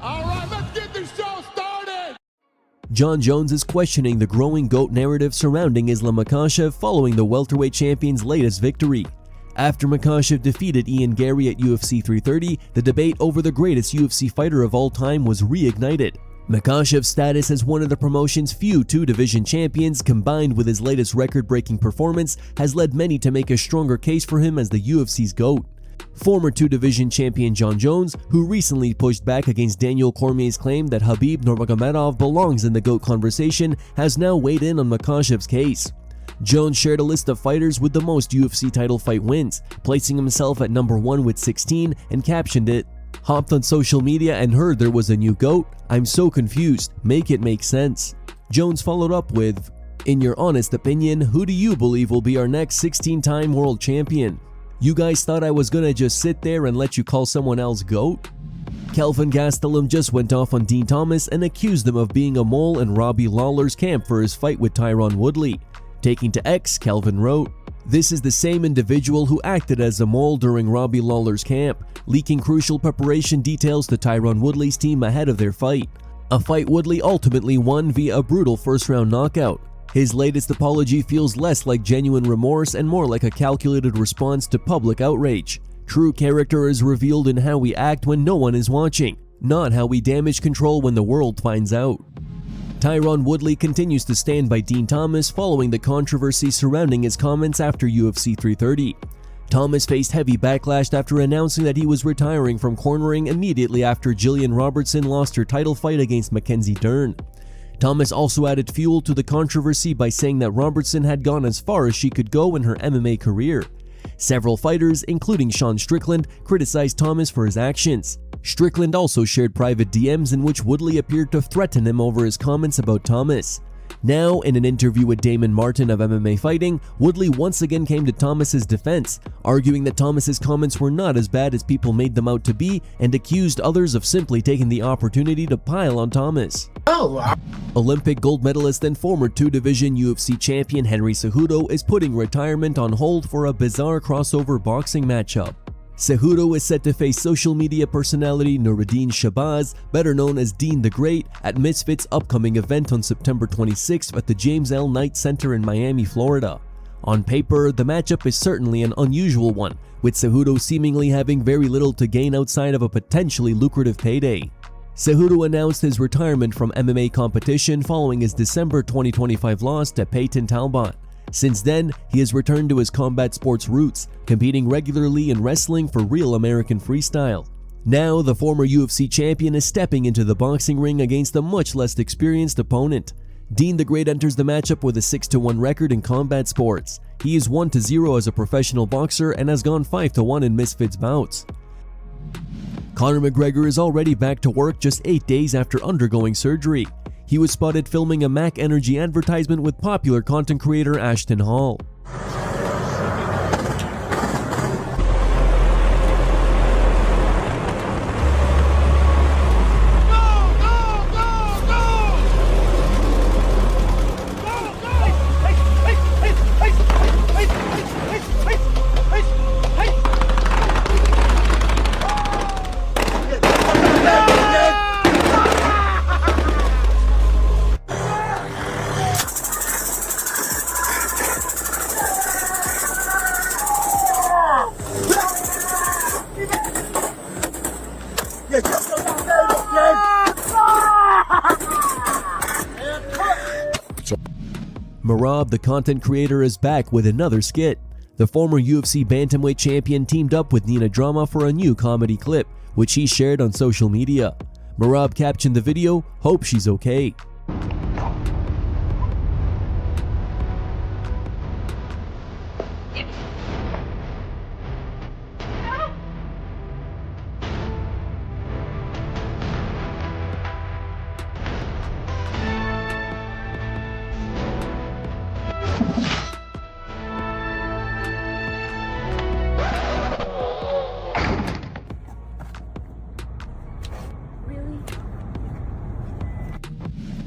All right, let's get this show started! Jon Jones is questioning the growing GOAT narrative surrounding Islam Makhachev following the welterweight champion's latest victory. After Makhachev defeated Ian Gary at UFC 330, the debate over the greatest UFC fighter of all time was reignited. Makhachev's status as one of the promotion's few two-division champions, combined with his latest record-breaking performance, has led many to make a stronger case for him as the UFC's GOAT. Former two-division champion Jon Jones, who recently pushed back against Daniel Cormier's claim that Khabib Nurmagomedov belongs in the GOAT conversation, has now weighed in on Makhachev's case. Jones shared a list of fighters with the most UFC title fight wins, placing himself at number 1 with 16, and captioned it, "Hopped on social media and heard there was a new GOAT. I'm so confused. Make it make sense." Jones followed up with, "In your honest opinion, who do you believe will be our next 16-time world champion? You guys thought I was gonna just sit there and let you call someone else GOAT?" Kelvin Gastelum just went off on Dean Thomas and accused him of being a mole in Robbie Lawler's camp for his fight with Tyron Woodley. Taking to X, Kelvin wrote, "This is the same individual who acted as a mole during Robbie Lawler's camp, leaking crucial preparation details to Tyron Woodley's team ahead of their fight. A fight Woodley ultimately won via a brutal first-round knockout. His latest apology feels less like genuine remorse and more like a calculated response to public outrage. True character is revealed in how we act when no one is watching, not how we damage control when the world finds out." Tyron Woodley continues to stand by Dean Thomas following the controversy surrounding his comments after UFC 330. Thomas faced heavy backlash after announcing that he was retiring from cornering immediately after Jillian Robertson lost her title fight against Mackenzie Dern. Thomas also added fuel to the controversy by saying that Robertson had gone as far as she could go in her MMA career. Several fighters, including Sean Strickland, criticized Thomas for his actions. Strickland also shared private DMs in which Woodley appeared to threaten him over his comments about Thomas. Now, in an interview with Damon Martin of MMA Fighting, Woodley once again came to Thomas's defense, arguing that Thomas's comments were not as bad as people made them out to be, and accused others of simply taking the opportunity to pile on Thomas. Olympic gold medalist and former two-division UFC champion Henry Cejudo is putting retirement on hold for a bizarre crossover boxing matchup. Cejudo is set to face social media personality Nuruddin Shabazz, better known as Deen The Great, at Misfits' upcoming event on September 26th at the James L. Knight Center in Miami, Florida. On paper, the matchup is certainly an unusual one, with Cejudo seemingly having very little to gain outside of a potentially lucrative payday. Cejudo announced his retirement from MMA competition following his December 2025 loss to Peyton Talbot. Since then, he has returned to his combat sports roots, competing regularly in wrestling for Real American Freestyle. Now, the former UFC champion is stepping into the boxing ring against a much less experienced opponent. Deen The Great enters the matchup with a 6-1 record in combat sports. He is 1-0 as a professional boxer and has gone 5-1 in Misfits bouts. Conor McGregor is already back to work just 8 days after undergoing surgery. He was spotted filming a Mac Energy advertisement with popular content creator Ashton Hall. Merab, the content creator, is back with another skit. The former UFC bantamweight champion teamed up with Nina Drama for a new comedy clip, which he shared on social media. Merab captioned the video, "Hope she's okay."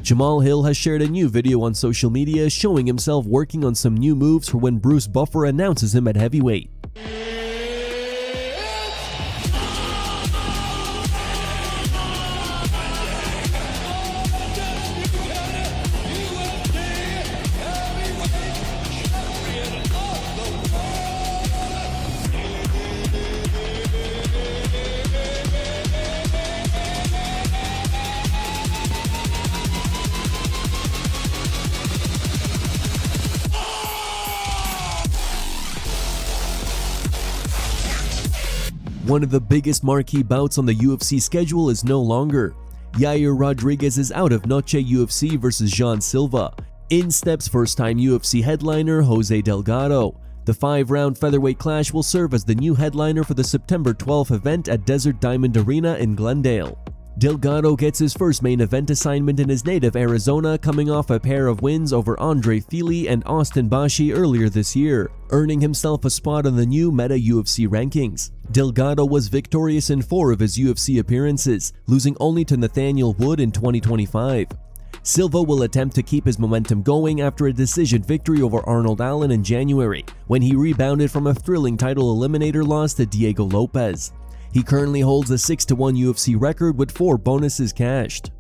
Jamahal Hill has shared a new video on social media showing himself working on some new moves for when Bruce Buffer announces him at heavyweight. One of the biggest marquee bouts on the UFC schedule is no longer. Yair Rodriguez is out of Noche UFC vs Jean Silva. In steps first-time UFC headliner Jose Delgado. The 5-round featherweight clash will serve as the new headliner for the September 12th event at Desert Diamond Arena in Glendale. Delgado gets his first main event assignment in his native Arizona, coming off a pair of wins over Andre Fili and Austin Bashi earlier this year, earning himself a spot on the new Meta UFC rankings. Delgado was victorious in 4 of his UFC appearances, losing only to Nathaniel Wood in 2025. Silva will attempt to keep his momentum going after a decision victory over Arnold Allen in January, when he rebounded from a thrilling title eliminator loss to Diego Lopez. He currently holds a 6-1 UFC record with 4 bonuses cashed.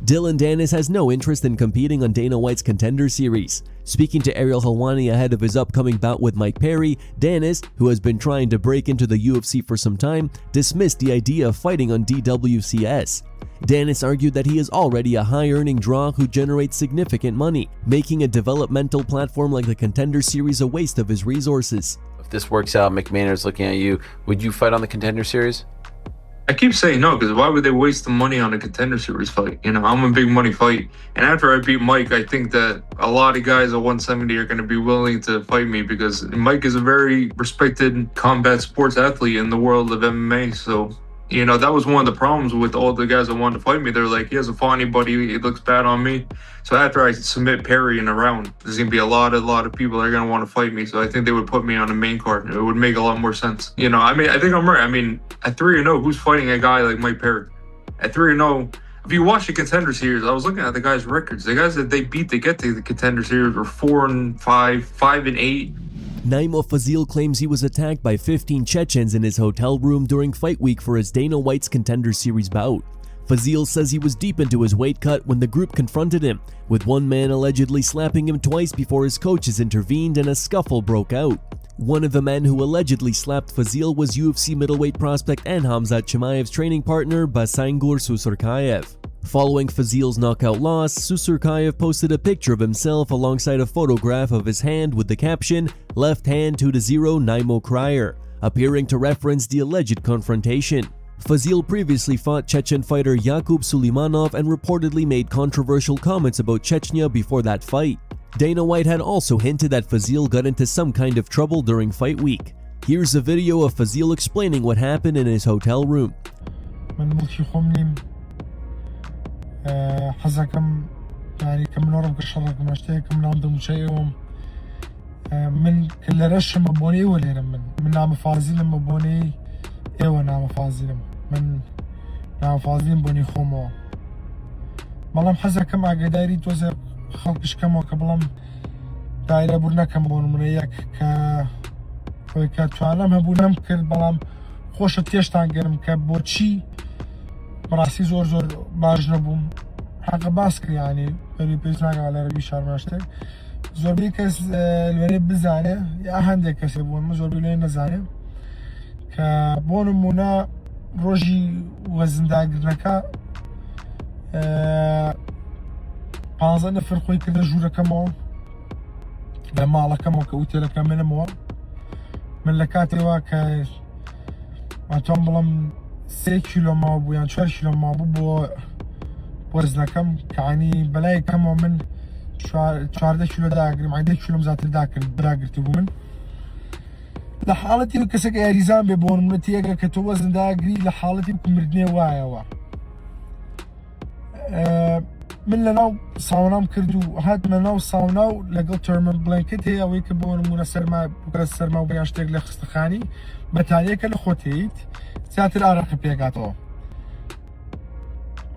Dillon Danis has no interest in competing on Dana White's Contender Series. Speaking to Ariel Helwani ahead of his upcoming bout with Mike Perry, Danis, who has been trying to break into the UFC for some time, dismissed the idea of fighting on DWCS. Danis argued that he is already a high-earning draw who generates significant money, making a developmental platform like the Contender Series a waste of his resources. If this works out, McMahon's looking at you, would you fight on the Contender Series? I keep saying no, because why would they waste the money on a Contender Series fight? You know, I'm a big money fight. And after I beat Mike, I think that a lot of guys at 170 are going to be willing to fight me, because Mike is a very respected combat sports athlete in the world of MMA. So, you know, that was one of the problems with all the guys that wanted to fight me. They're like, he hasn't fought anybody, it looks bad on me. So after I submit Perry in a round, there's going to be a lot of people that are going to want to fight me. So I think they would put me on the main card. It would make a lot more sense. You know, I mean, I think I'm right. I mean, at 3-0, who's fighting a guy like Mike Perry? At 3-0, if you watch the Contender Series, I was looking at the guys' records. The guys that they beat to get to the Contender Series were 4-5, 5-8. Namo Fazil claims he was attacked by 15 Chechens in his hotel room during fight week for his Dana White's Contender Series bout. Fazil says he was deep into his weight cut when the group confronted him, with one man allegedly slapping him twice before his coaches intervened and a scuffle broke out. One of the men who allegedly slapped Fazil was UFC middleweight prospect and Khamzat Chimaev's training partner Basangur Susurkayev. Following Fazil's knockout loss, Susurkayev posted a picture of himself alongside a photograph of his hand with the caption, "Left hand 2-0 Namo Crier," appearing to reference the alleged confrontation. Fazil previously fought Chechen fighter Yakub Sulimanov and reportedly made controversial comments about Chechnya before that fight. Dana White had also hinted that Fazil got into some kind of trouble during fight week. Here's a video of Fazil explaining what happened in his hotel room. حزكم يعني كم نورم كشرك مشتاق كم نام شيء من كل رشم مبوني ولا من نام فازين مبوني إيوه نام فازين من نام فازين بوني خومو مالهم حزكم عقداري توزع خلقش كم وقبلهم دايرة برنا كم بون من يك كتوانم هبونم كل بلام خوش تيشتان قرم كبوتشي براسي زور باج نبوم حق باسك يعني بري بيزناك على ربي شارماشتك زور بيكس الوري بزانه يا هندك كسبون زور بيلين نزانه كبون مونا روجي وزن داغرنكا بانزا نفر خوي كذا جورا كمو لما على كمو كوتيلا كامل مو من لكاتي واك ما تنبلم 3 كيلو ما بو يعني 4 كيلو ما بو وزنكم كعني بلاي كم من 14 كيلو داقر مع 10 كيلو مزات داقر داقر تبون لحالتي كسك اريزان ببون من تيغا كتوزن داقري لحالتي كمردني وايا من لناو صاونام كردو هاد مناو صاوناو لقل تيرمن بلانكت هي ويك بون منسر ما بكره السرما وبياشتغ لخستخاني بتاليك الخوتيت ساتر عرق بيقاتو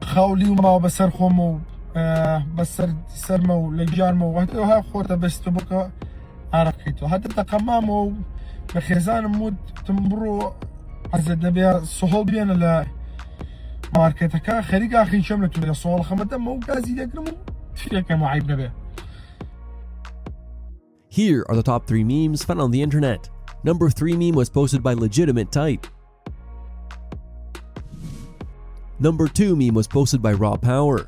خاولي وما بسر خومو بسر سرمو لجارمو وها خوتا بس تبقى عرقيتو هذا تقمامو بخزان مود تمبرو عزد نبيا صهول بينا لا ماركتكا خريقا اخي شملتو لا صول خمتا مو قازي يقرمو فيك معيب نبيا. Here are the top 3 memes found on the internet. Number 3 meme was posted by Legitimate Type. Number 2 meme was posted by Raw Power.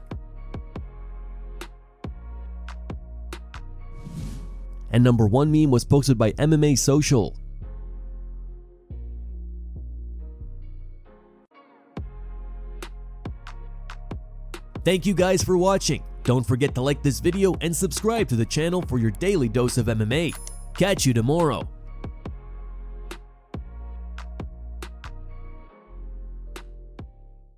And number 1 meme was posted by MMA Social. Thank you guys for watching. Don't forget to like this video and subscribe to the channel for your daily dose of MMA. Catch you tomorrow.